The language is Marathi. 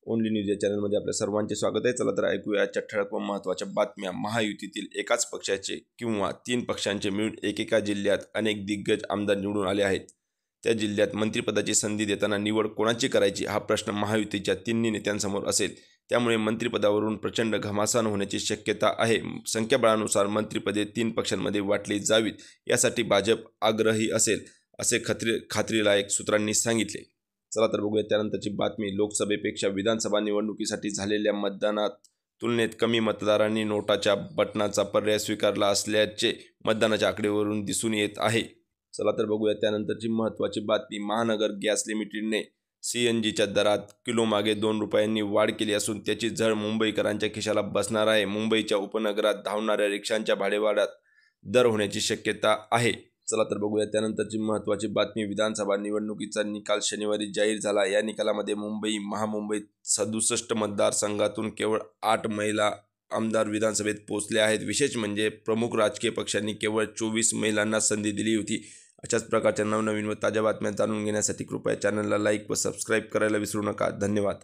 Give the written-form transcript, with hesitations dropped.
ओनली न्यूज या चॅनलमध्ये आपल्या सर्वांचे स्वागत आहे। चला तर ऐकूया आजच्या ठळक व महत्त्वाच्या बातम्या। महायुतीतील एकाच पक्षाचे किंवा 3 पक्षांचे मिळून एकेका जिल्ह्यात अनेक दिग्गज आमदार निवडून आले आहेत। त्या जिल्ह्यात मंत्रिपदाची संधी देताना निवड कोणाची करायची हा प्रश्न महायुतीच्या 3 नेत्यांसमोर असेल। त्यामुळे मंत्रिपदावरून प्रचंड घमासान होण्याची शक्यता आहे। संख्याबळानुसार मंत्रिपदे 3 पक्षांमध्ये वाटली जावीत यासाठी भाजप आग्रही असेल असे खात्रीलायक सूत्रांनी सांगितले। चला तर बघूया त्यानंतरची बातमी। लोकसभेपेक्षा विधानसभा निवडणुकीसाठी झालेल्या मतदानात तुलनेत कमी मतदारांनी नोटाच्या बटनाचा पर्याय स्वीकारला असल्याचे मतदानाच्या आकडेवरून दिसून येत आहे। चला तर बघूया त्यानंतरची महत्त्वाची बातमी। महानगर गॅस लिमिटेडने CNGच्या दरात किलोमागे 2 रुपयांनी वाढ केली असून त्याची झळ मुंबईकरांच्या खिशाला बसणार आहे। मुंबईच्या उपनगरात धावणाऱ्या रिक्षांच्या भाडेवाढीत दर होण्याची शक्यता आहे। चला तर बघूया त्यानंतरची महत्त्वाची बातमी। विधानसभा निवडणुकीचा निकाल शनिवारी जाहीर झाला। या निकालामध्ये मुंबई महामुंबईत 67 मतदारसंघातून केवळ 8 महिला आमदार विधानसभेत पोहोचले आहेत। विशेष म्हणजे प्रमुख राजकीय पक्षांनी केवळ 24 महिलांना संधी दिली होती। अशाच प्रकारच्या नवनवीन व ताज्या बातम्या जाणून घेण्यासाठी कृपया चॅनलला लाईक व सबस्क्राईब करायला विसरू नका। धन्यवाद।